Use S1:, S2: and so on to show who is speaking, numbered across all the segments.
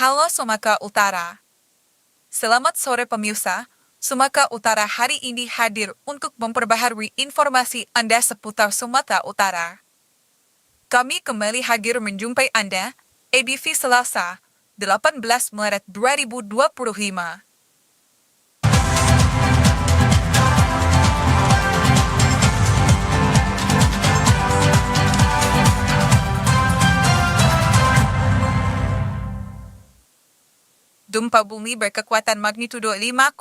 S1: Halo Sumatera Utara. Selamat sore pemirsa. Sumatera Utara hari ini hadir untuk memperbaharui informasi Anda seputar Sumatera Utara. Kami kembali hadir menjumpai Anda, edisi Selasa, 18 Maret 2025. Gempa bumi berkekuatan magnitudo 5,5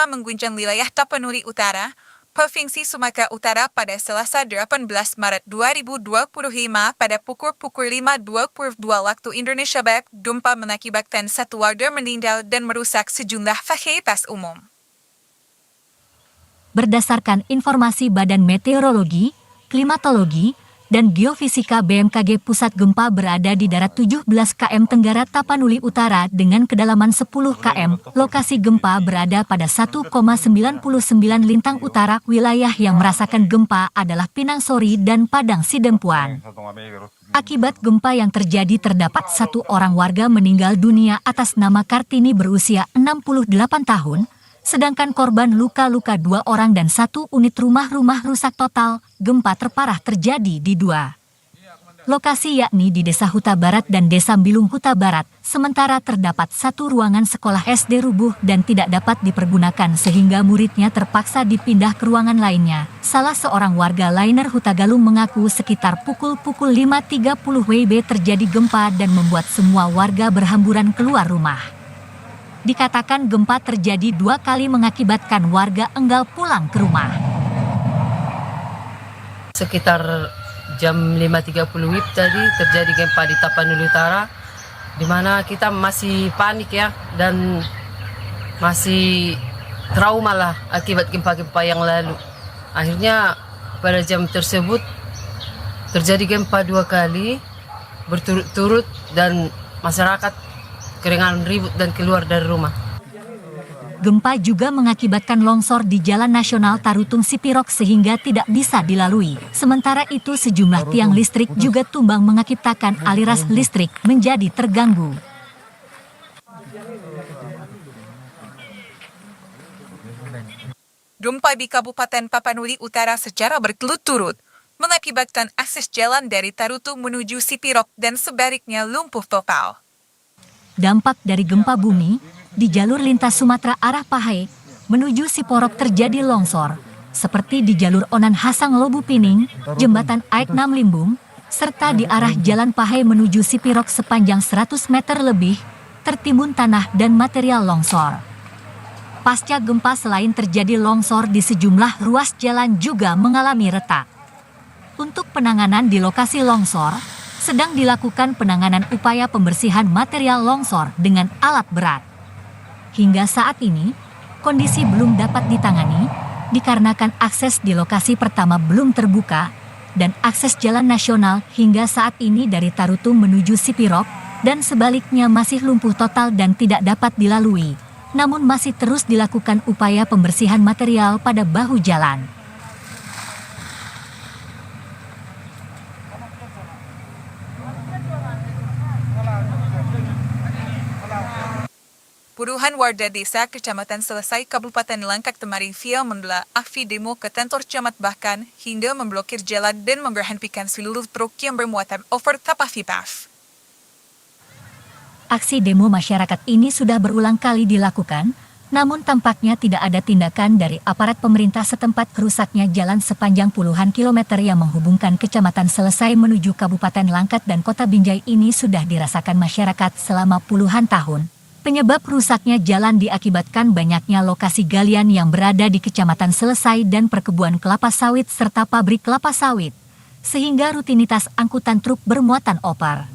S1: mengguncang wilayah Tapanuli Utara, Provinsi Sumatera Utara pada Selasa 18 Maret 2025 pada pukul 5.22 waktu Indonesia Barat. Gempa mengakibatkan satu warga meninggal dan merusak sejumlah fasilitas umum.
S2: Berdasarkan informasi Badan Meteorologi, Klimatologi, dan Geofisika BMKG, pusat gempa berada di darat 17 km tenggara Tapanuli Utara dengan kedalaman 10 km. Lokasi gempa berada pada 1,99 lintang utara. Wilayah yang merasakan gempa adalah Pinang Sori dan Padang Sidempuan. Akibat gempa yang terjadi terdapat satu orang warga meninggal dunia atas nama Kartini berusia 68 tahun. Sedangkan korban luka-luka 2 orang dan 1 unit rumah rusak total. Gempa terparah terjadi di 2 lokasi, yakni di Desa Huta Barat dan Desa Bilung Huta Barat. Sementara terdapat 1 ruangan sekolah SD rubuh dan tidak dapat dipergunakan sehingga muridnya terpaksa dipindah ke ruangan lainnya. Salah seorang warga Lainer Huta Galung mengaku sekitar pukul 5.30 WIB terjadi gempa dan membuat semua warga berhamburan keluar rumah. Dikatakan gempa terjadi 2 kali mengakibatkan warga enggal pulang ke rumah.
S3: Sekitar jam 5.30 WIB tadi terjadi gempa di Tapanuli Utara, di mana kita masih panik ya, dan masih trauma lah akibat gempa-gempa yang lalu. Akhirnya pada jam tersebut terjadi gempa 2 kali berturut-turut dan masyarakat keringan ribut dan keluar dari rumah.
S2: Gempa juga mengakibatkan longsor di Jalan Nasional Tarutung Sipirok sehingga tidak bisa dilalui. Sementara itu sejumlah tiang listrik juga tumbang mengakibatkan aliran listrik menjadi terganggu.
S1: Gempa di Kabupaten Tapanuli Utara secara berturut-turut mengakibatkan akses jalan dari Tarutung menuju Sipirok dan sebaliknya lumpuh total.
S2: Dampak dari gempa bumi, di jalur lintas Sumatera arah Pahai menuju Siporok terjadi longsor, seperti di jalur Onan Hasang Lobu Pining, Jembatan Aik Nam Limbung, serta di arah Jalan Pahai menuju Sipirok sepanjang 100 meter lebih, tertimbun tanah dan material longsor. Pasca gempa selain terjadi longsor di sejumlah ruas jalan juga mengalami retak. Untuk penanganan di lokasi longsor, sedang dilakukan penanganan upaya pembersihan material longsor dengan alat berat. Hingga saat ini, kondisi belum dapat ditangani, dikarenakan akses di lokasi pertama belum terbuka, dan akses jalan nasional hingga saat ini dari Tarutung menuju Sipirok, dan sebaliknya masih lumpuh total dan tidak dapat dilalui. Namun masih terus dilakukan upaya pembersihan material pada bahu jalan.
S1: Puluhan warga desa Kecamatan Selesai Kabupaten Langkat Temaring via menggelar aksi demo ke kantor camat, bahkan hingga memblokir jalan dan memberhentikan seluruh truk yang bermuatan overkapasitas.
S2: Aksi demo masyarakat ini sudah berulang kali dilakukan, namun tampaknya tidak ada tindakan dari aparat pemerintah setempat. Rusaknya jalan sepanjang puluhan kilometer yang menghubungkan Kecamatan Selesai menuju Kabupaten Langkat dan Kota Binjai ini sudah dirasakan masyarakat selama puluhan tahun. Penyebab rusaknya jalan diakibatkan banyaknya lokasi galian yang berada di Kecamatan Selesai dan perkebunan kelapa sawit serta pabrik kelapa sawit, sehingga rutinitas angkutan truk bermuatan over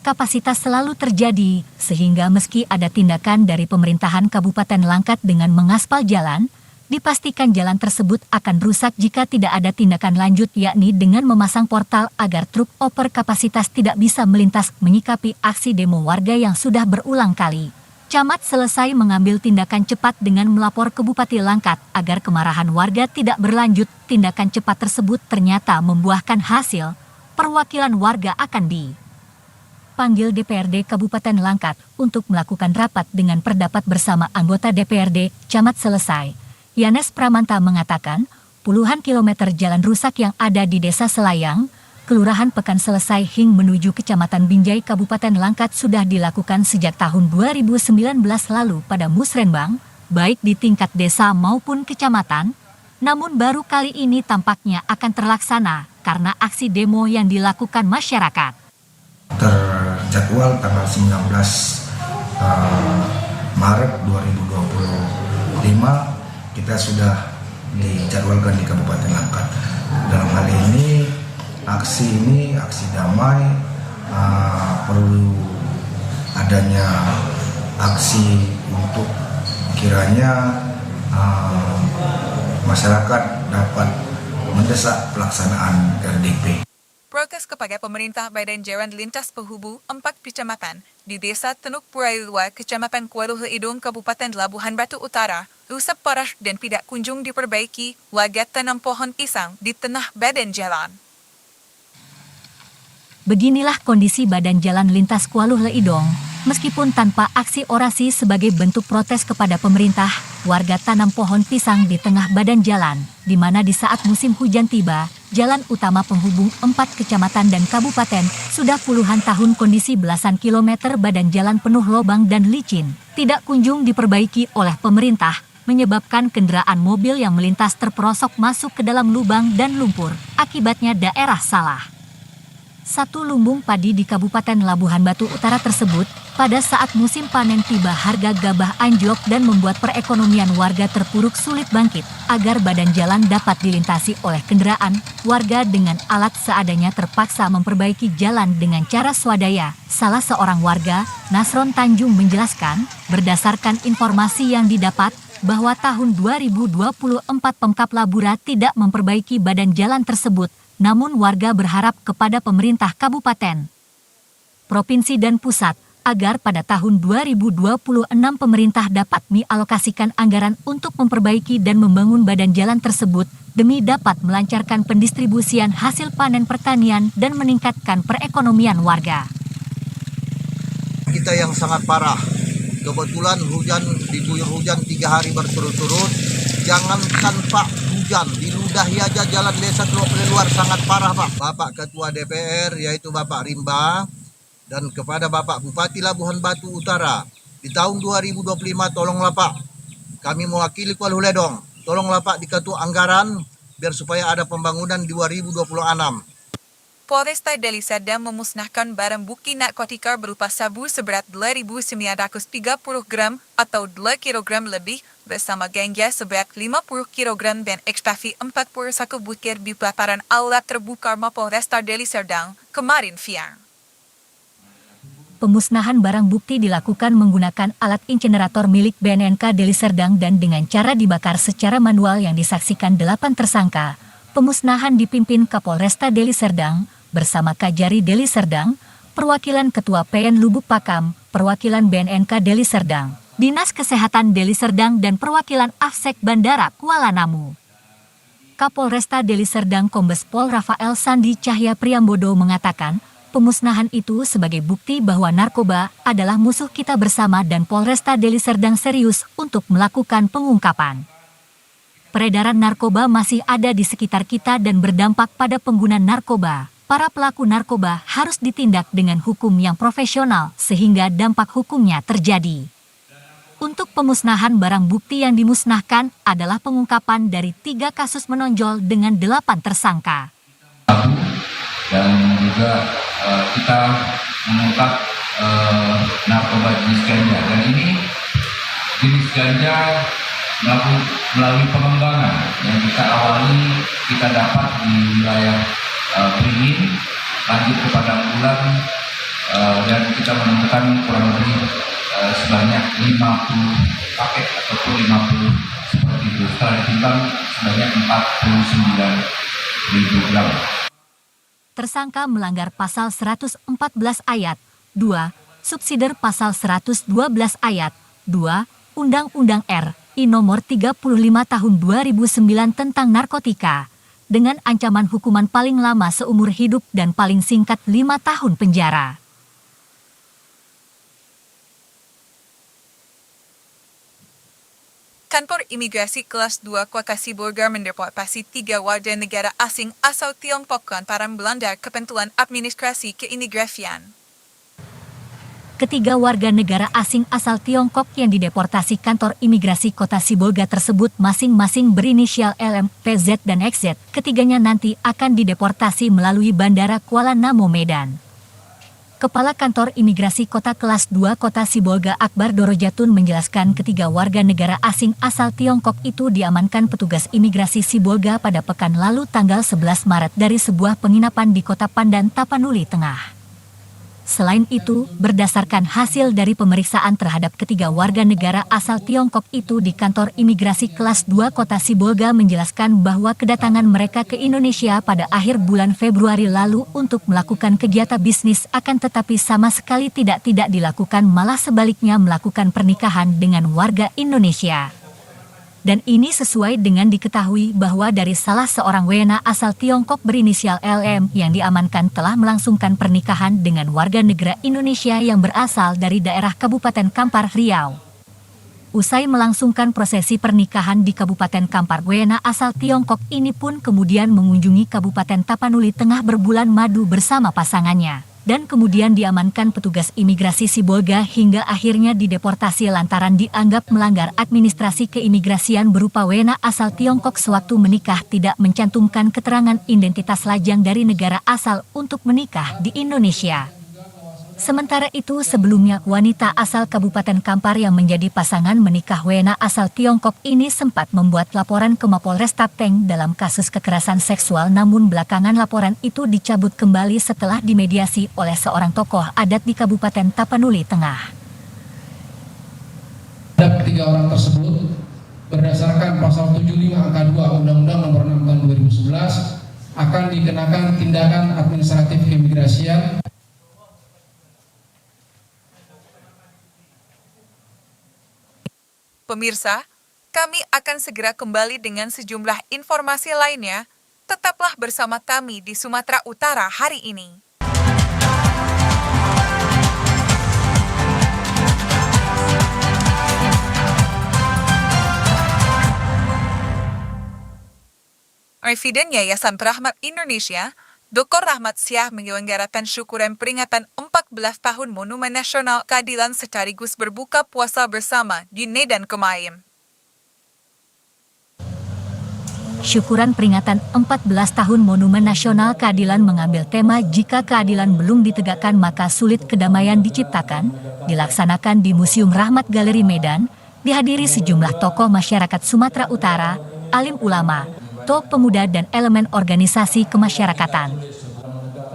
S2: kapasitas selalu terjadi, sehingga meski ada tindakan dari pemerintahan Kabupaten Langkat dengan mengaspal jalan, dipastikan jalan tersebut akan rusak jika tidak ada tindakan lanjut, yakni dengan memasang portal agar truk over kapasitas tidak bisa melintas. Menyikapi aksi demo warga yang sudah berulang kali, Camat Selesai mengambil tindakan cepat dengan melapor ke Bupati Langkat agar kemarahan warga tidak berlanjut. Tindakan cepat tersebut ternyata membuahkan hasil. Perwakilan warga akan panggil DPRD Kabupaten Langkat untuk melakukan rapat dengan pendapat bersama anggota DPRD Camat Selesai. Yanes Pramanta mengatakan, puluhan kilometer jalan rusak yang ada di Desa Selayang, Kelurahan Pekan Selesai hingga menuju Kecamatan Binjai Kabupaten Langkat sudah dilakukan sejak tahun 2019 lalu pada Musrenbang, baik di tingkat desa maupun kecamatan, namun baru kali ini tampaknya akan terlaksana karena aksi demo yang dilakukan masyarakat.
S4: Terjadwal tanggal 19 Maret 2025 kita sudah dijadwalkan di Kabupaten Langkat. Dalam hal ini aksi damai, perlu adanya aksi untuk kiranya masyarakat dapat mendesak pelaksanaan RDP.
S1: Protes kepada pemerintah Badan Jalan Lintas Penghubung 4 kecamatan di Desa Tenuk Purai Luar, Kecamatan Kuala Hidung, Kabupaten Labuhan Batu Utara, rusak parah dan tidak kunjung diperbaiki. Warga tanam pohon pisang di tengah badan jalan.
S2: Beginilah kondisi badan jalan lintas Kuala Hidung. Meskipun tanpa aksi orasi sebagai bentuk protes kepada pemerintah, warga tanam pohon pisang di tengah badan jalan, di mana di saat musim hujan tiba, jalan utama penghubung 4 kecamatan dan kabupaten, sudah puluhan tahun kondisi belasan kilometer badan jalan penuh lubang dan licin, tidak kunjung diperbaiki oleh pemerintah, menyebabkan kendaraan mobil yang melintas terperosok masuk ke dalam lubang dan lumpur, akibatnya daerah salah. Satu lumbung padi di Kabupaten Labuhan Batu Utara tersebut, pada saat musim panen tiba harga gabah anjlok dan membuat perekonomian warga terpuruk sulit bangkit. Agar badan jalan dapat dilintasi oleh kendaraan, warga dengan alat seadanya terpaksa memperbaiki jalan dengan cara swadaya. Salah seorang warga, Nasron Tanjung menjelaskan, berdasarkan informasi yang didapat, bahwa tahun 2024 Pemkab Labura tidak memperbaiki badan jalan tersebut. Namun warga berharap kepada pemerintah kabupaten, provinsi dan pusat agar pada tahun 2026 pemerintah dapat mengalokasikan anggaran untuk memperbaiki dan membangun badan jalan tersebut demi dapat melancarkan pendistribusian hasil panen pertanian dan meningkatkan perekonomian warga.
S5: Kita yang sangat parah, kebetulan hujan diguyur hujan 3 hari berturut-turut, jangankan Pak hujan, diludahi aja jalan desa Teluk Luar sangat parah Pak. Bapak Ketua DPR yaitu Bapak Rimba dan kepada Bapak Bupati Labuhan Batu Utara, di tahun 2025 tolonglah Pak, kami mewakili Kuala Hidung, tolonglah Pak diketuk anggaran biar supaya ada pembangunan di 2026.
S1: Polresta Deli Serdang memusnahkan barang bukti narkotika berupa sabu seberat 2.930 gram atau 2 kg lebih bersama ganja seberat 50 kg dan ekstasi 41 butir di pelataran alat terbuka Mapolresta Deli Serdang kemarin siang.
S2: Pemusnahan barang bukti dilakukan menggunakan alat incinerator milik BNNK Deli Serdang dan dengan cara dibakar secara manual yang disaksikan 8 tersangka. Pemusnahan dipimpin Kapolresta Deli Serdang bersama Kajari Deli Serdang, perwakilan Ketua PN Lubuk Pakam, perwakilan BNNK Deli Serdang, Dinas Kesehatan Deli Serdang dan perwakilan Afsek Bandara Kuala Namu. Kapolresta Deli Serdang Kombes Pol Rafael Sandi Cahya Priambodo mengatakan, pemusnahan itu sebagai bukti bahwa narkoba adalah musuh kita bersama dan Polresta Deli Serdang serius untuk melakukan pengungkapan. Peredaran narkoba masih ada di sekitar kita dan berdampak pada pengguna narkoba. Para pelaku narkoba harus ditindak dengan hukum yang profesional sehingga dampak hukumnya terjadi. Untuk pemusnahan barang bukti yang dimusnahkan adalah pengungkapan dari 3 kasus menonjol dengan 8 tersangka.
S6: Dan juga kita mengungkap narkoba jenis ganja, dan ini jenis ganja melalui pengembangan yang kita dapat di wilayah Beringin, lanjut kepada Bulan, dan kita menemukan kurang lebih sebanyak 50 paket ataupun 50 seperti itu. Setelah ditimbang sebanyak 49.000 gram.
S2: Tersangka melanggar pasal 114 ayat 2, subsider pasal 112 ayat 2, Undang-Undang RI Nomor 35 Tahun 2009 tentang narkotika, dengan ancaman hukuman paling lama seumur hidup dan paling singkat 5 tahun penjara.
S1: Kantor Imigrasi Kelas 2 Kota Sibolga mendeportasi 3 warga negara asing asal Tiongkok lantaran melanggar ketentuan administrasi keimigrasian.
S2: Ketiga warga negara asing asal Tiongkok yang dideportasi kantor imigrasi kota Sibolga tersebut masing-masing berinisial LM, PZ, dan XZ. Ketiganya nanti akan dideportasi melalui Bandara Kuala Namu, Medan. Kepala Kantor Imigrasi Kota Kelas 2 Kota Sibolga Akbar Dorojatun menjelaskan ketiga warga negara asing asal Tiongkok itu diamankan petugas imigrasi Sibolga pada pekan lalu tanggal 11 Maret dari sebuah penginapan di Kota Pandan, Tapanuli Tengah. Selain itu, berdasarkan hasil dari pemeriksaan terhadap ketiga warga negara asal Tiongkok itu di kantor imigrasi kelas 2 Kota Sibolga menjelaskan bahwa kedatangan mereka ke Indonesia pada akhir bulan Februari lalu untuk melakukan kegiatan bisnis akan tetapi sama sekali tidak dilakukan, malah sebaliknya melakukan pernikahan dengan warga Indonesia. Dan ini sesuai dengan diketahui bahwa dari salah seorang WNA asal Tiongkok berinisial LM yang diamankan telah melangsungkan pernikahan dengan warga negara Indonesia yang berasal dari daerah Kabupaten Kampar, Riau. Usai melangsungkan prosesi pernikahan di Kabupaten Kampar, WNA asal Tiongkok ini pun kemudian mengunjungi Kabupaten Tapanuli Tengah berbulan madu bersama pasangannya. Dan kemudian diamankan petugas imigrasi Sibolga hingga akhirnya dideportasi lantaran dianggap melanggar administrasi keimigrasian berupa WNA asal Tiongkok sewaktu menikah tidak mencantumkan keterangan identitas lajang dari negara asal untuk menikah di Indonesia. Sementara itu sebelumnya wanita asal Kabupaten Kampar yang menjadi pasangan menikah WNA asal Tiongkok ini sempat membuat laporan ke Mapolres Tapteng dalam kasus kekerasan seksual, namun belakangan laporan itu dicabut kembali setelah dimediasi oleh seorang tokoh adat di Kabupaten Tapanuli Tengah.
S7: Terhadap ketiga orang tersebut berdasarkan pasal 75 angka 2 Undang-Undang Nomor 6 Tahun 2011 akan dikenakan tindakan administratif keimigrasian.
S1: Pemirsa, kami akan segera kembali dengan sejumlah informasi lainnya. Tetaplah bersama kami di Sumatera Utara hari ini. Presiden Yayasan Rahmat Indonesia, Dr. Rahmat Syah menyelenggarakan syukuran peringatan 14 tahun Monumen Nasional Keadilan sekaligus berbuka puasa bersama di Medan kemarin.
S2: Syukuran peringatan 14 tahun Monumen Nasional Keadilan mengambil tema "Jika keadilan belum ditegakkan maka sulit kedamaian diciptakan", dilaksanakan di Museum Rahmat Galeri Medan, dihadiri sejumlah tokoh masyarakat Sumatera Utara, alim ulama, tokoh pemuda dan elemen organisasi kemasyarakatan.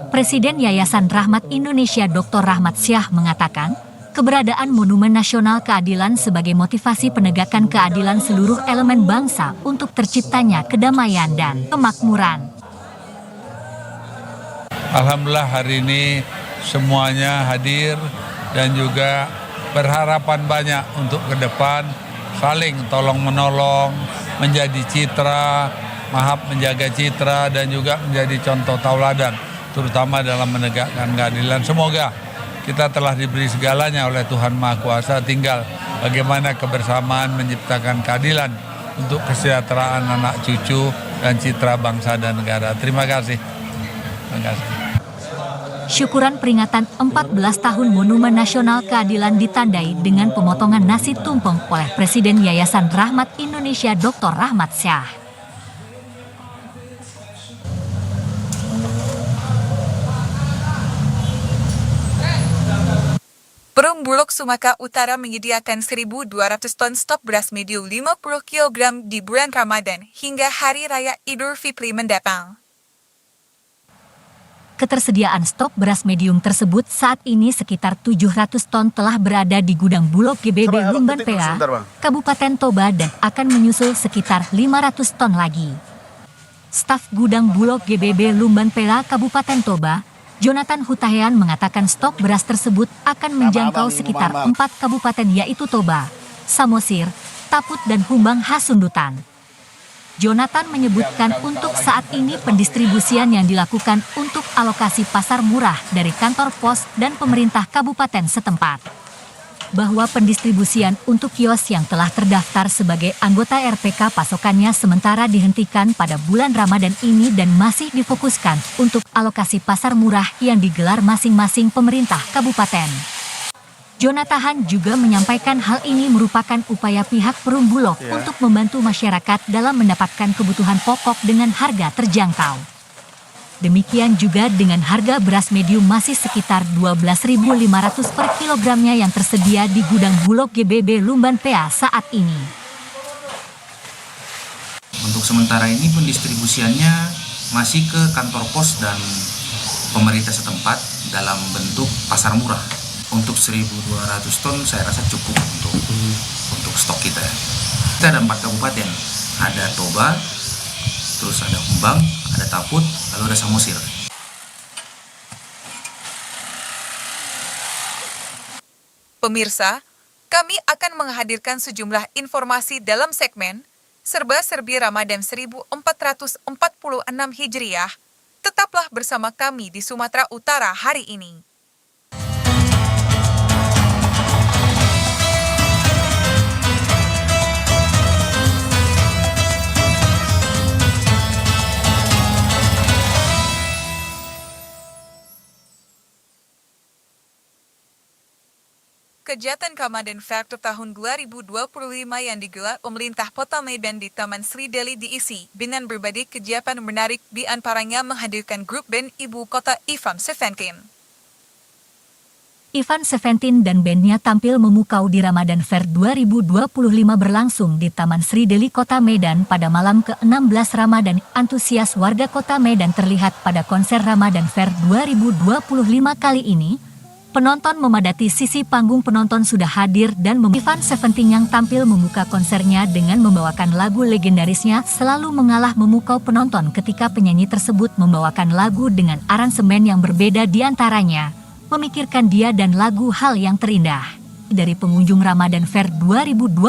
S2: Presiden Yayasan Rahmat Indonesia Dr. Rahmat Syah mengatakan, keberadaan Monumen Nasional Keadilan sebagai motivasi penegakan keadilan seluruh elemen bangsa untuk terciptanya kedamaian dan kemakmuran.
S8: Alhamdulillah hari ini semuanya hadir dan juga berharapan banyak untuk ke depan saling tolong-menolong, menjadi citra, menjaga citra dan juga menjadi contoh tauladan, terutama dalam menegakkan keadilan. Semoga kita telah diberi segalanya oleh Tuhan Maha Kuasa, tinggal bagaimana kebersamaan menciptakan keadilan untuk kesejahteraan anak cucu dan citra bangsa dan negara. Terima kasih. Terima kasih.
S2: Syukuran peringatan 14 tahun Monumen Nasional Keadilan ditandai dengan pemotongan nasi tumpeng oleh Presiden Yayasan Rahmat Indonesia Dr. Rahmat Syah.
S1: Perum Bulog Sumatera Utara menyediakan 1.200 ton stok beras medium 50 kg di bulan Ramadan hingga Hari Raya Idul Fitri mendatang.
S2: Ketersediaan stok beras medium tersebut saat ini sekitar 700 ton telah berada di gudang Bulog GBB Lumban PA, Kabupaten Toba dan akan menyusul sekitar 500 ton lagi. Staf gudang Bulog GBB Lumban PA Kabupaten Toba, Jonathan Hutahean mengatakan stok beras tersebut akan menjangkau sekitar 4 kabupaten yaitu Toba, Samosir, Taput dan Humbang Hasundutan. Jonathan menyebutkan untuk saat ini pendistribusian yang dilakukan untuk alokasi pasar murah dari kantor pos dan pemerintah kabupaten setempat. bahwa pendistribusian untuk kios yang telah terdaftar sebagai anggota RPK pasokannya sementara dihentikan pada bulan Ramadan ini dan masih difokuskan untuk alokasi pasar murah yang digelar masing-masing pemerintah kabupaten. Jonathan juga menyampaikan hal ini merupakan upaya pihak Perumbulok untuk membantu masyarakat dalam mendapatkan kebutuhan pokok dengan harga terjangkau. Demikian juga dengan harga beras medium masih sekitar 12.500 per kilogramnya yang tersedia di gudang Bulog GBB Lumban PA saat ini.
S9: Untuk sementara ini pendistribusiannya masih ke kantor pos dan pemerintah setempat dalam bentuk pasar murah. Untuk 1.200 ton saya rasa cukup untuk stok kita. Kita ada 4 kabupaten, ada Toba, terus ada Humbang, ada Taput, lalu ada Samosir.
S1: Pemirsa, kami akan menghadirkan sejumlah informasi dalam segmen Serba-Serbi Ramadan 1446 Hijriah. Tetaplah bersama kami di Sumatera Utara hari ini. Kegiatan Ramadan Factor tahun 2025 yang digelar pemerintah Kota Medan di Taman Sri Deli diisi dengan berbagai kegiatan menarik, di antaranya menghadirkan grup band Ibu Kota Ivan Seventeen.
S2: Ivan Seventeen dan bandnya tampil memukau di Ramadan Fair 2025 berlangsung di Taman Sri Deli Kota Medan pada malam ke-16 Ramadan. Antusias warga Kota Medan terlihat pada konser Ramadan Fair 2025 kali ini. Penonton memadati sisi panggung, penonton sudah hadir dan Ivan Seventeen yang tampil membuka konsernya dengan membawakan lagu legendarisnya selalu mengalah memukau penonton ketika penyanyi tersebut membawakan lagu dengan aransemen yang berbeda, di antaranya Memikirkan Dia dan lagu Hal yang Terindah. Dari pengunjung Ramadan Fair 2025,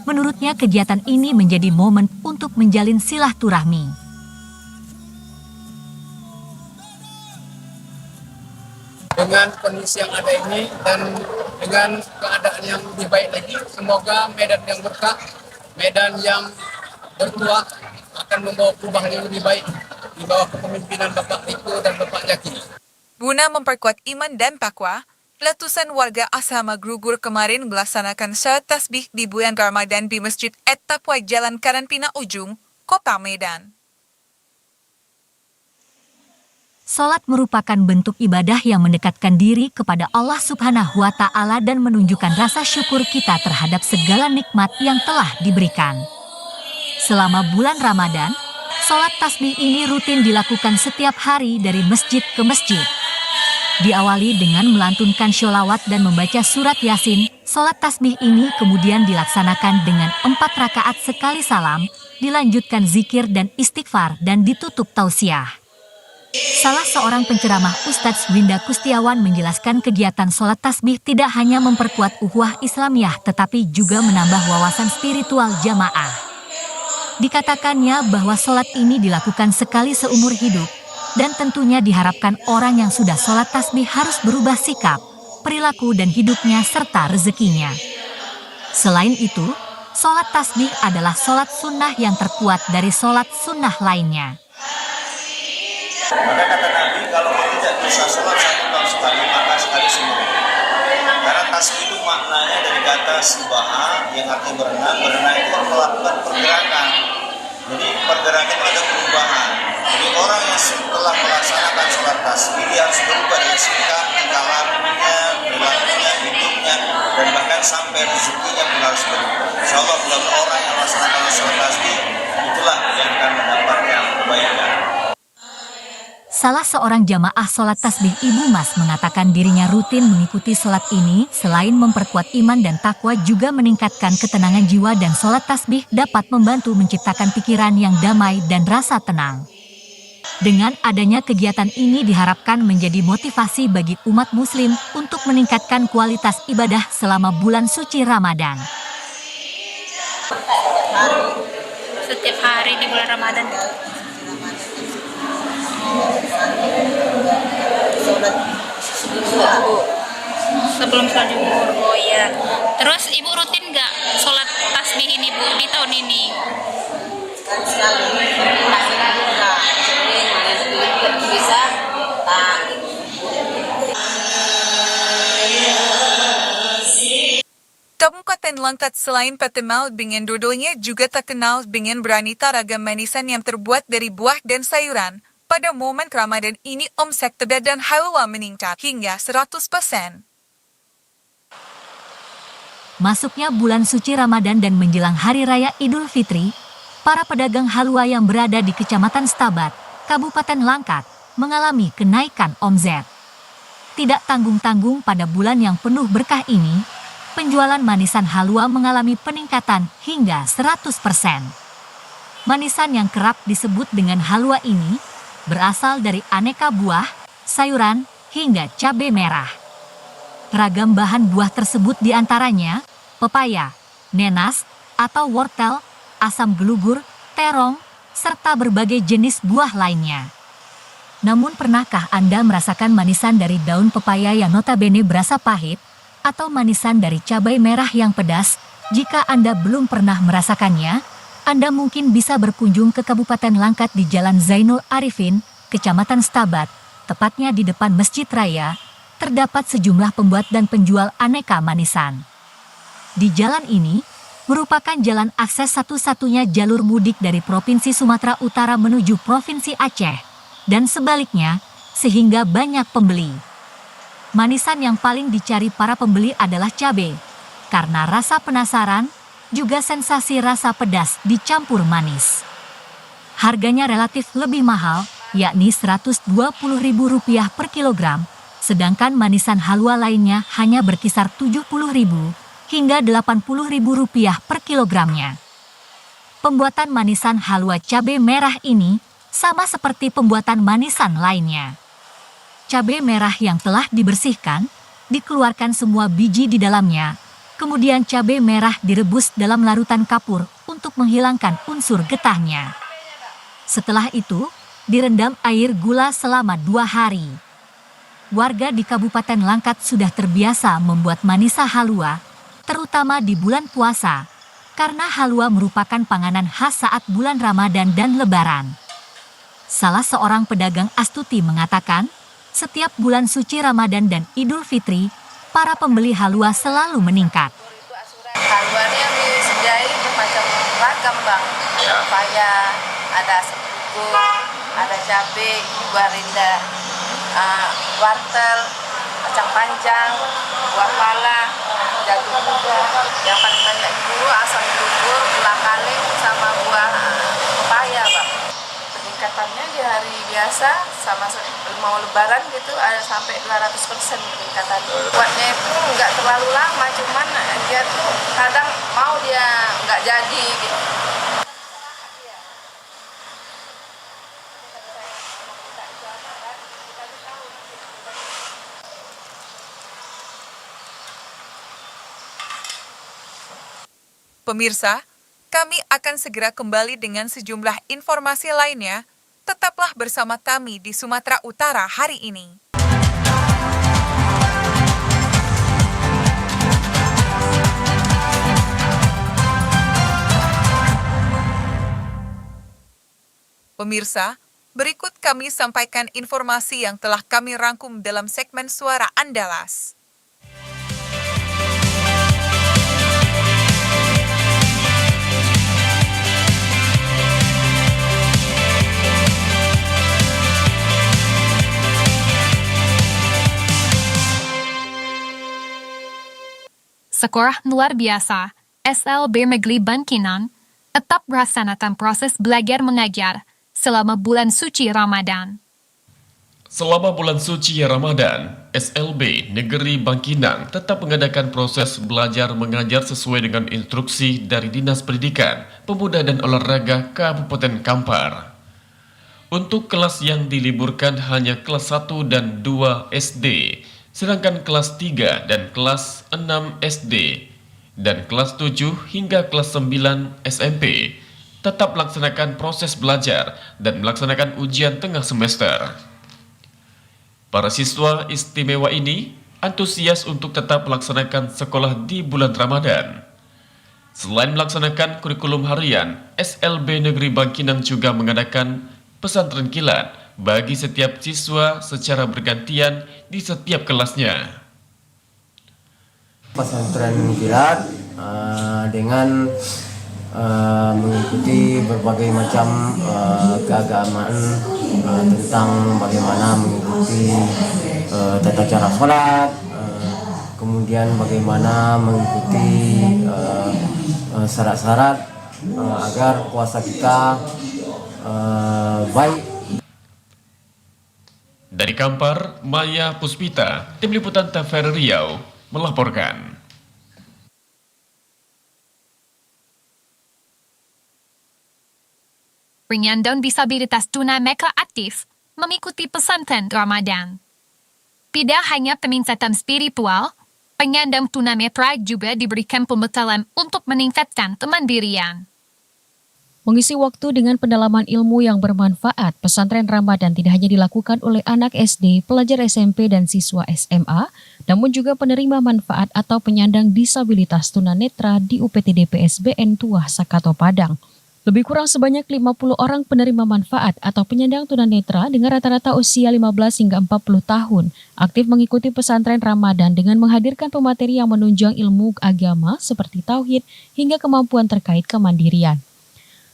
S2: menurutnya kegiatan ini menjadi momen untuk menjalin silaturahmi.
S7: Dengan kondisi yang ada ini dan dengan keadaan yang lebih baik lagi, semoga Medan yang berkah, Medan yang bertuah akan membawa perubahan yang lebih baik di bawah kepemimpinan Bapak Riko dan Bapak Jaki.
S1: Guna memperkuat iman dan takwa, ratusan warga asrama Grugur kemarin melaksanakan salat tasbih di bulan Ramadan di Masjid At-Taqwa Jalan Karanpina Ujung, Kota Medan.
S2: Salat merupakan bentuk ibadah yang mendekatkan diri kepada Allah Subhanahu wa Ta'ala dan menunjukkan rasa syukur kita terhadap segala nikmat yang telah diberikan. Selama bulan Ramadan, salat tasbih ini rutin dilakukan setiap hari dari masjid ke masjid. Diawali dengan melantunkan sholawat dan membaca surat Yasin, salat tasbih ini kemudian dilaksanakan dengan 4 rakaat sekali salam, dilanjutkan zikir dan istighfar dan ditutup tausiah. Salah seorang penceramah Ustadz Winda Kustiawan menjelaskan kegiatan sholat tasbih tidak hanya memperkuat ukhuwah Islamiyah tetapi juga menambah wawasan spiritual jamaah. Dikatakannya bahwa sholat ini dilakukan sekali seumur hidup dan tentunya diharapkan orang yang sudah sholat tasbih harus berubah sikap, perilaku dan hidupnya serta rezekinya. Selain itu, sholat tasbih adalah sholat sunnah yang terkuat dari sholat sunnah lainnya.
S5: Maka kata Nabi, kalau tidak bisa sholat 1 tahun sekali, maka sekali seumur hidup. Karena tasbih itu maknanya dari kata sibaha yang artinya berenang. Berenang itu melakukan pergerakan. Jadi pergerakan itu ada perubahan. Jadi orang yang setelah melaksanakan sholat tasbih, dia harus berubah dari sikap, tingkah lakunya, perilakunya, hidupnya, dan bahkan sampai rezekinya pun harus berubah. Insya Allah orang yang melaksanakan sholat tasbih, itulah yang akan mendapatkan kebaikan.
S2: Salah seorang jamaah sholat tasbih Ibu Mas mengatakan dirinya rutin mengikuti sholat ini, selain memperkuat iman dan takwa juga meningkatkan ketenangan jiwa dan sholat tasbih dapat membantu menciptakan pikiran yang damai dan rasa tenang. Dengan adanya kegiatan ini diharapkan menjadi motivasi bagi umat muslim untuk meningkatkan kualitas ibadah selama bulan suci Ramadan.
S10: Setiap hari di bulan Ramadan. sebelum sholat zuhur. Oh iya. Terus ibu rutin nggak sholat tasbih ini bu di tahun ini?
S1: Kabupaten Langkat selain terkenal dengan dodolnya juga terkenal dengan beraneka ragam manisan yang terbuat dari buah dan sayuran. Pada momen Ramadan ini omset pedagang halwa meningkat hingga 100%.
S2: Masuknya bulan suci Ramadan dan menjelang Hari Raya Idul Fitri, para pedagang halwa yang berada di Kecamatan Stabat, Kabupaten Langkat, mengalami kenaikan omset. Tidak tanggung-tanggung pada bulan yang penuh berkah ini, penjualan manisan halwa mengalami peningkatan hingga 100%. Manisan yang kerap disebut dengan halwa ini berasal dari aneka buah, sayuran, hingga cabai merah. Ragam bahan buah tersebut diantaranya pepaya, nenas atau wortel, asam gelugur, terong, serta berbagai jenis buah lainnya. Namun pernahkah Anda merasakan manisan dari daun pepaya yang notabene berasa pahit? Atau manisan dari cabai merah yang pedas? Jika Anda belum pernah merasakannya, Anda mungkin bisa berkunjung ke Kabupaten Langkat di Jalan Zainul Arifin, Kecamatan Stabat, tepatnya di depan Masjid Raya, terdapat sejumlah pembuat dan penjual aneka manisan. Di jalan ini, merupakan jalan akses satu-satunya jalur mudik dari Provinsi Sumatera Utara menuju Provinsi Aceh, dan sebaliknya, sehingga banyak pembeli. Manisan yang paling dicari para pembeli adalah cabai, karena rasa penasaran, juga sensasi rasa pedas dicampur manis. Harganya relatif lebih mahal, yakni Rp120.000 per kilogram, sedangkan manisan halwa lainnya hanya berkisar Rp70.000 hingga Rp80.000 per kilogramnya. Pembuatan manisan halwa cabai merah ini sama seperti pembuatan manisan lainnya. Cabai merah yang telah dibersihkan, dikeluarkan semua biji di dalamnya, kemudian cabai merah direbus dalam larutan kapur untuk menghilangkan unsur getahnya. Setelah itu, direndam air gula selama 2 hari. Warga di Kabupaten Langkat sudah terbiasa membuat manisa halwa, terutama di bulan puasa, karena halwa merupakan panganan khas saat bulan Ramadan dan Lebaran. Salah seorang pedagang Astuti mengatakan, setiap bulan suci Ramadan dan Idul Fitri, para pembeli halwa selalu meningkat.
S11: Halwa ini yang disediain bermacam ragam bang. Ada pepaya, ada asam gelugur, ada cabai, buah rinda, wortel, kacang panjang, buah pala, jagung muda. Yang paling banyak dulu asam gelugur, ulang kaling, sama buah pepaya bang. Peningkatannya di hari biasa sama mau lebaran gitu ada sampai 200% peningkatan. Buatnya itu nggak terlalu lama, cuman dia tuh kadang mau dia nggak jadi gitu.
S1: Pemirsa, kami akan segera kembali dengan sejumlah informasi lainnya. Tetaplah bersama kami di Sumatera Utara hari ini. Pemirsa, berikut kami sampaikan informasi yang telah kami rangkum dalam segmen Suara Andalas.
S12: Sekolah luar biasa, SLB Negeri Bangkinang, tetap melaksanakan proses belajar mengajar selama bulan suci Ramadan.
S13: Selama bulan suci Ramadan, SLB Negeri Bangkinang tetap mengadakan proses belajar mengajar sesuai dengan instruksi dari Dinas Pendidikan, Pemuda dan Olahraga Kabupaten Kampar. Untuk kelas yang diliburkan hanya kelas 1 dan 2 SD, sedangkan kelas 3 dan kelas 6 SD, dan kelas 7 hingga kelas 9 SMP tetap melaksanakan proses belajar dan melaksanakan ujian tengah semester. Para siswa istimewa ini antusias untuk tetap melaksanakan sekolah di bulan Ramadan. Selain melaksanakan kurikulum harian, SLB Negeri Bangkinang juga mengadakan pesantren kilat bagi setiap siswa secara bergantian di setiap kelasnya.
S14: Pesantren kilat dengan mengikuti berbagai macam keagamaan tentang bagaimana mengikuti tata cara sholat, kemudian bagaimana mengikuti syarat-syarat agar puasa kita baik.
S13: Dari Kampar, Maya Puspita, Tim Liputan TVRI Riau, melaporkan.
S12: Penyandang disabilitas tunanetra aktif mengikuti pesantren Ramadan. Tidak hanya peningkatan spiritual, penyandang tunanetra juga diberikan pembekalan untuk meningkatkan kemandirian.
S15: Mengisi waktu dengan pendalaman ilmu yang bermanfaat, pesantren Ramadan tidak hanya dilakukan oleh anak SD, pelajar SMP, dan siswa SMA, namun juga penerima manfaat atau penyandang disabilitas tunanetra di UPTD PSBN Tuah Sakato Padang. Lebih kurang sebanyak 50 orang penerima manfaat atau penyandang tunanetra dengan rata-rata usia 15 hingga 40 tahun, aktif mengikuti pesantren Ramadan dengan menghadirkan pemateri yang menunjang ilmu agama seperti tauhid hingga kemampuan terkait kemandirian.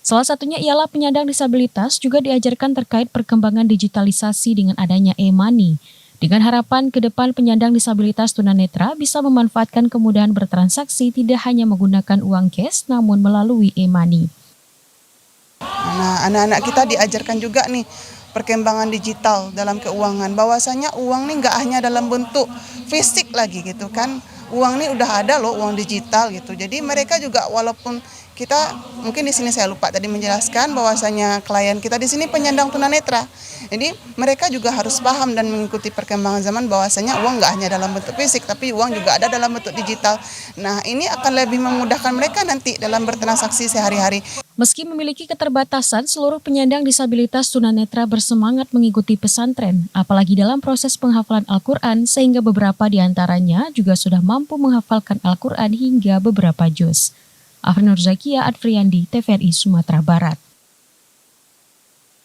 S15: Salah satunya ialah penyandang disabilitas juga diajarkan terkait perkembangan digitalisasi dengan adanya e-money. Dengan harapan ke depan penyandang disabilitas tunanetra bisa memanfaatkan kemudahan bertransaksi tidak hanya menggunakan uang cash namun melalui e-money.
S16: Nah, anak-anak kita diajarkan juga nih perkembangan digital dalam keuangan. Bahwasanya uang nih nggak hanya dalam bentuk fisik lagi gitu kan. Uang nih udah ada loh, uang digital gitu. Jadi mereka juga walaupun kita mungkin di sini saya lupa tadi menjelaskan bahwasanya klien kita di sini penyandang tunanetra. Jadi mereka juga harus paham dan mengikuti perkembangan zaman bahwasanya uang nggak hanya dalam bentuk fisik tapi uang juga ada dalam bentuk digital. Nah, ini akan lebih memudahkan mereka nanti dalam bertransaksi sehari-hari.
S15: Meski memiliki keterbatasan, seluruh penyandang disabilitas tunanetra bersemangat mengikuti pesantren, apalagi dalam proses penghafalan Al-Quran sehingga beberapa di antaranya juga sudah mampu menghafalkan Al-Quran hingga beberapa juz. Afrinur Zakia Adfriandi, TVRI Sumatera Barat.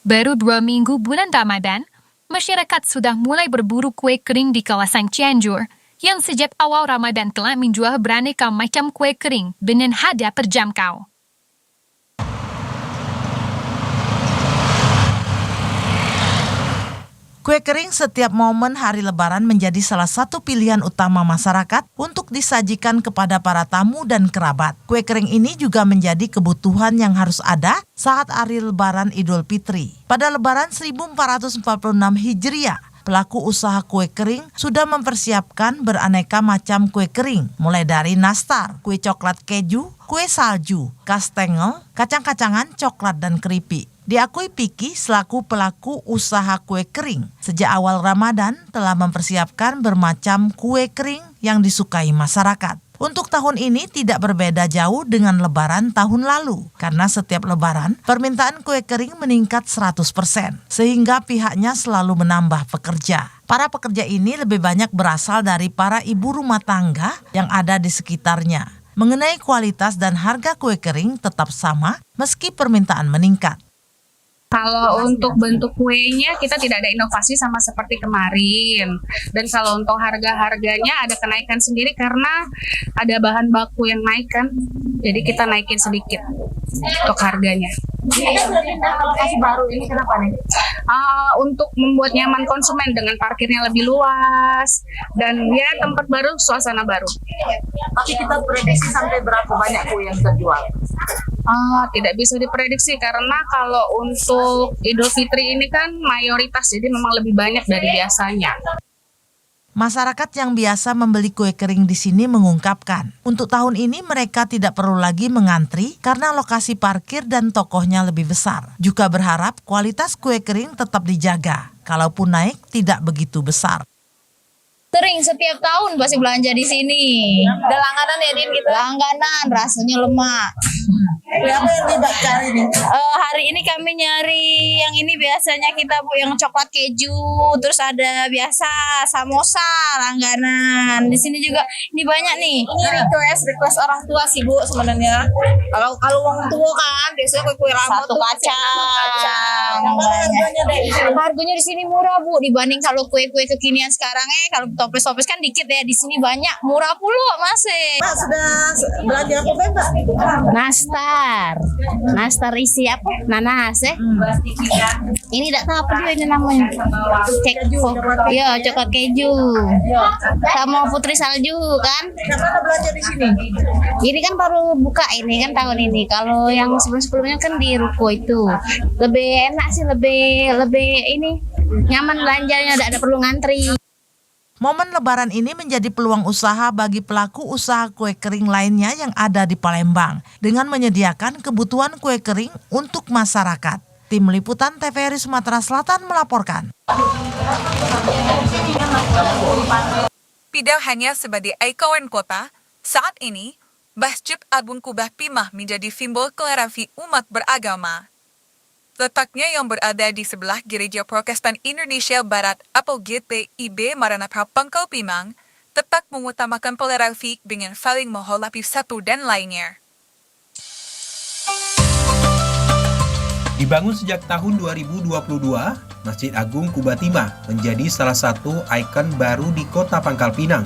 S12: Baru 2 minggu bulan Ramadan, masyarakat sudah mulai berburu kue kering di kawasan Cianjur, yang sejak awal Ramadan telah menjual beraneka macam kue kering dengan harga terjangkau.
S17: Kue kering setiap momen hari Lebaran menjadi salah satu pilihan utama masyarakat untuk disajikan kepada para tamu dan kerabat. Kue kering ini juga menjadi kebutuhan yang harus ada saat hari Lebaran Idul Fitri. Pada Lebaran 1446 Hijriah, pelaku usaha kue kering sudah mempersiapkan beraneka macam kue kering, mulai dari nastar, kue coklat keju, kue salju, kastengel, kacang-kacangan, coklat, dan keripik. Diakui Piki selaku pelaku usaha kue kering, sejak awal Ramadan telah mempersiapkan bermacam kue kering yang disukai masyarakat. Untuk tahun ini tidak berbeda jauh dengan Lebaran tahun lalu, karena setiap Lebaran permintaan kue kering meningkat 100%, sehingga pihaknya selalu menambah pekerja. Para pekerja ini lebih banyak berasal dari para ibu rumah tangga yang ada di sekitarnya. Mengenai kualitas dan harga kue kering tetap sama meski permintaan meningkat.
S18: Kalau untuk bentuk kuenya kita tidak ada inovasi sama seperti kemarin. Dan kalau untuk harga-harganya ada kenaikan sendiri karena ada bahan baku yang naik kan. Jadi kita naikin sedikit untuk harganya.
S11: Inovasi baru ini kenapa nih?
S18: Untuk membuat nyaman konsumen dengan parkirnya lebih luas dan ya tempat baru, suasana baru.
S11: Tapi kita prediksi sampai berapa banyak kue yang terjual?
S18: Tidak bisa diprediksi karena kalau untuk Idul Fitri ini kan mayoritas jadi memang lebih banyak dari biasanya.
S17: Masyarakat yang biasa membeli kue kering di sini mengungkapkan, untuk tahun ini mereka tidak perlu lagi mengantri karena lokasi parkir dan tokohnya lebih besar. Juga berharap kualitas kue kering tetap dijaga, kalaupun naik tidak begitu besar.
S19: Sering setiap tahun pasti belanja di sini.
S11: Udah langganan ya Din gitu?
S19: Langganan, rasanya lemak.
S11: Apa yang tidak cari nih?
S19: Hari ini kami nyari yang ini biasanya kita Bu yang coklat keju, terus ada biasa samosa langganan. Di sini juga ini banyak nih. Ini request orang tua sih Bu sebenarnya. Kalau orang tua kan biasanya kue rambut satu kacang. Harganya di sini murah Bu dibanding kalau kue-kue kekinian sekarang kalau toples-toples kan dikit ya. Di sini banyak, murah pula masih.
S17: Mbak sudah belanja apa Mbak?
S19: Nastar isi apa? Nanas Ini tidak tahu apa dia ini namanya. Iya, coklat keju. Sama putri salju kan?
S17: Kenapa belanja di sini?
S19: Ini kan baru buka ini kan tahun ini. Kalau yang sebelum-sebelumnya kan di ruko itu. Lebih enak sih, lebih ini nyaman belanjanya, tidak ada perlu ngantri.
S17: Momen Lebaran ini menjadi peluang usaha bagi pelaku usaha kue kering lainnya yang ada di Palembang dengan menyediakan kebutuhan kue kering untuk masyarakat. Tim Liputan TVRI Sumatera Selatan melaporkan.
S1: Tidak hanya sebagai ikon kota, saat ini Masjid Agung Kubah Timah menjadi simbol toleransi umat beragama. Letaknya yang berada di sebelah Gereja Protestan Indonesia Barat atau GPIB Maranatha Pangkal Pinang, tetap mengutamakan toleransi dengan saling menghormati satu dan lainnya.
S20: Dibangun sejak tahun 2022, Masjid Agung Kubah Timah menjadi salah satu ikon baru di Kota Pangkal Pinang.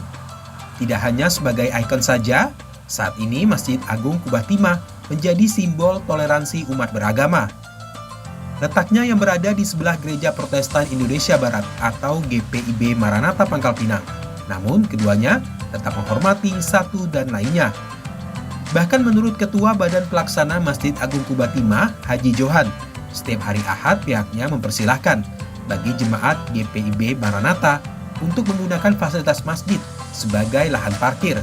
S20: Tidak hanya sebagai ikon saja, saat ini Masjid Agung Kubah Timah menjadi simbol toleransi umat beragama. Letaknya yang berada di sebelah Gereja Protestan Indonesia Barat atau GPIB Maranatha Pangkal Pinang. Namun keduanya tetap menghormati satu dan lainnya. Bahkan menurut Ketua Badan Pelaksana Masjid Agung Kubah Timah, Haji Johan, setiap hari Ahad pihaknya mempersilahkan bagi jemaat GPIB Maranatha untuk menggunakan fasilitas masjid sebagai lahan parkir.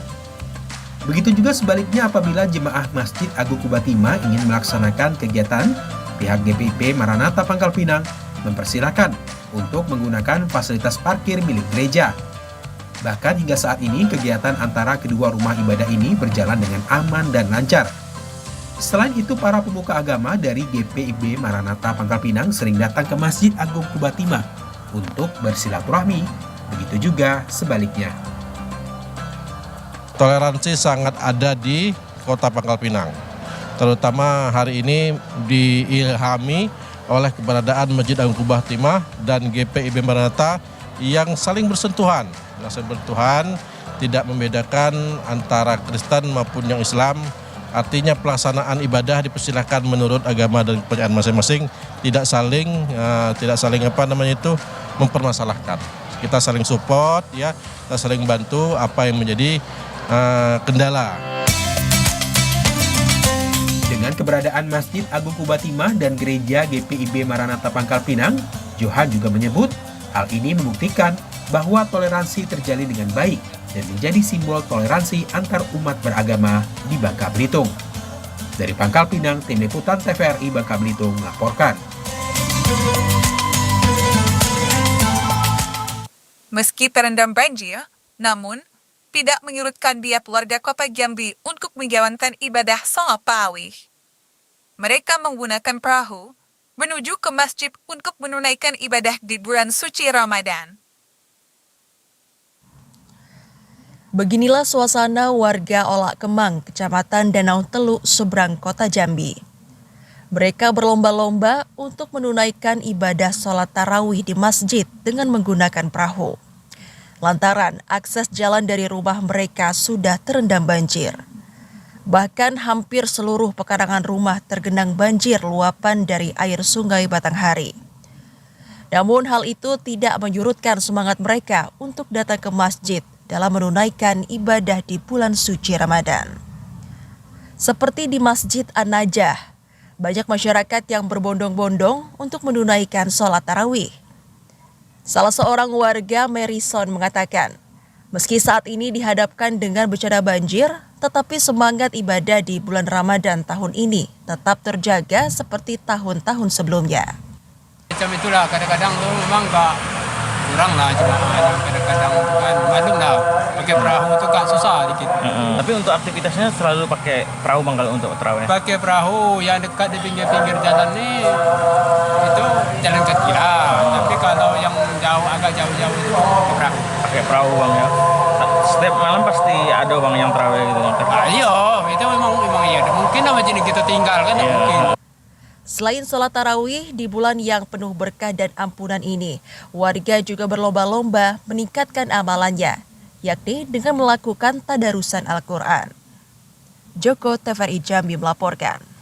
S20: Begitu juga sebaliknya apabila jemaah Masjid Agung Kubah Timah ingin melaksanakan kegiatan, pihak GPIB Maranatha Pangkal Pinang mempersilahkan untuk menggunakan fasilitas parkir milik gereja. Bahkan hingga saat ini kegiatan antara kedua rumah ibadah ini berjalan dengan aman dan lancar. Selain itu, para pemuka agama dari GPIB Maranatha Pangkal Pinang sering datang ke Masjid Agung Kubah Timah untuk bersilaturahmi. Begitu juga sebaliknya.
S21: Toleransi sangat ada di Kota Pangkal Pinang. Terutama hari ini diilhami oleh keberadaan Masjid Agung Kubah Timah dan GPIB Maranatha yang saling bersentuhan, tidak membedakan antara Kristen maupun yang Islam. Artinya pelaksanaan ibadah dipersilakan menurut agama dan kepercayaan masing-masing, tidak saling mempermasalahkan. Kita saling support ya, kita saling bantu apa yang menjadi kendala.
S20: Dengan keberadaan Masjid Agung Kubah Timah dan Gereja GPIB Maranatha Pangkal Pinang, Johan juga menyebut hal ini membuktikan bahwa toleransi terjalin dengan baik dan menjadi simbol toleransi antar umat beragama di Bangka Belitung. Dari Pangkal Pinang, Tim Liputan TVRI Bangka Belitung melaporkan.
S1: Meski terendam banjir, namun tidak menyurutkan niat warga Kota Jambi untuk menjalankan ibadah sholat tarawih. Mereka menggunakan perahu menuju ke masjid untuk menunaikan ibadah di bulan suci Ramadan.
S22: Beginilah suasana warga Olak Kemang, Kecamatan Danau Teluk, seberang Kota Jambi. Mereka berlomba-lomba untuk menunaikan ibadah sholat tarawih di masjid dengan menggunakan perahu. Lantaran akses jalan dari rumah mereka sudah terendam banjir. Bahkan hampir seluruh pekarangan rumah tergenang banjir luapan dari air sungai Batanghari. Namun hal itu tidak menyurutkan semangat mereka untuk datang ke masjid dalam menunaikan ibadah di bulan suci Ramadan. Seperti di Masjid An-Najah, banyak masyarakat yang berbondong-bondong untuk menunaikan sholat tarawih. Salah seorang warga Marison mengatakan, meski saat ini dihadapkan dengan bencana banjir, tetapi semangat ibadah di bulan Ramadan tahun ini tetap terjaga seperti tahun-tahun sebelumnya.
S7: Macam itulah, kadang-kadang tuh memang nggak kurang lah jemaah, kadang-kadang kan malum lah, pakai perahu itu kan susah dikit.
S23: Tapi untuk aktivitasnya selalu pakai perahu Bang kalau untuk tarawih?
S7: Pakai perahu yang dekat di pinggir-pinggir jalan nih, itu jalan kaki lah. Tapi kalau yang agak jauh-jauh itu
S23: Pakai perahu bang ya. Setiap malam pasti ada bang yang terawih gitu.
S7: Iya, itu memang iya. Mungkin sama jenis kita tinggal kan, mungkin.
S22: Selain sholat tarawih di bulan yang penuh berkah dan ampunan ini, warga juga berlomba-lomba meningkatkan amalannya, yakni dengan melakukan tadarusan Al-Quran. Joko TVRI Jambi melaporkan.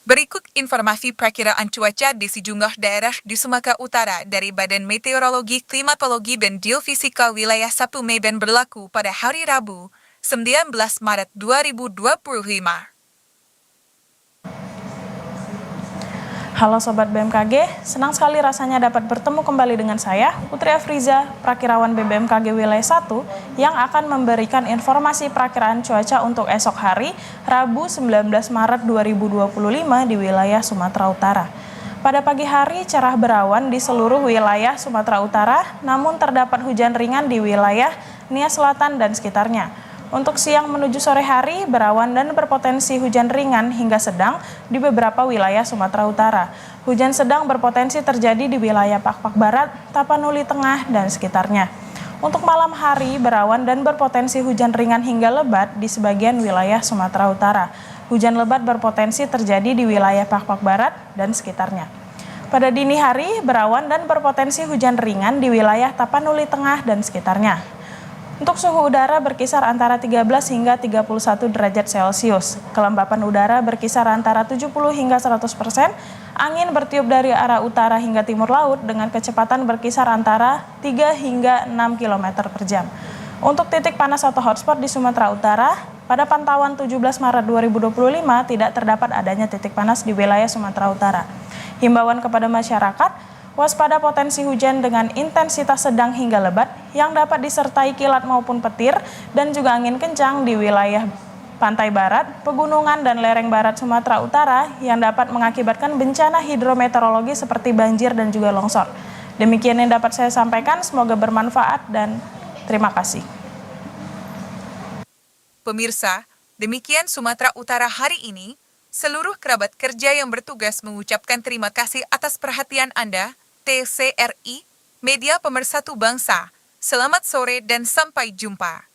S1: Berikut informasi perakiraan cuaca di sejumlah daerah di Sumatera Utara dari Badan Meteorologi, Klimatologi, dan Geofisika wilayah Sabtu Medan berlaku pada hari Rabu, 19 Maret 2025.
S3: Halo Sobat BMKG, senang sekali rasanya dapat bertemu kembali dengan saya, Putri Afriza, Prakirawan BMKG Wilayah 1, yang akan memberikan informasi perakiraan cuaca untuk esok hari, Rabu 19 Maret 2025 di wilayah Sumatera Utara. Pada pagi hari, cerah berawan di seluruh wilayah Sumatera Utara, namun terdapat hujan ringan di wilayah Nia Selatan dan sekitarnya. Untuk siang menuju sore hari, berawan dan berpotensi hujan ringan hingga sedang di beberapa wilayah Sumatera Utara. Hujan sedang berpotensi terjadi di wilayah Pakpak Barat, Tapanuli Tengah, dan sekitarnya. Untuk malam hari, berawan dan berpotensi hujan ringan hingga lebat di sebagian wilayah Sumatera Utara. Hujan lebat berpotensi terjadi di wilayah Pakpak Barat dan sekitarnya. Pada dini hari, berawan dan berpotensi hujan ringan di wilayah Tapanuli Tengah dan sekitarnya. Untuk suhu udara berkisar antara 13 hingga 31 derajat Celcius. Kelembapan udara berkisar antara 70 hingga 100%. Angin bertiup dari arah utara hingga timur laut dengan kecepatan berkisar antara 3 hingga 6 km per jam. Untuk titik panas atau hotspot di Sumatera Utara, pada pantauan 17 Maret 2025 tidak terdapat adanya titik panas di wilayah Sumatera Utara. Himbauan kepada masyarakat, waspada potensi hujan dengan intensitas sedang hingga lebat yang dapat disertai kilat maupun petir dan juga angin kencang di wilayah pantai barat, pegunungan, dan lereng barat Sumatera Utara yang dapat mengakibatkan bencana hidrometeorologi seperti banjir dan juga longsor. Demikian yang dapat saya sampaikan, semoga bermanfaat dan terima kasih.
S1: Pemirsa, demikian Sumatera Utara hari ini. Seluruh kerabat kerja yang bertugas mengucapkan terima kasih atas perhatian Anda. TCRI, Media Pemersatu Bangsa. Selamat sore dan sampai jumpa.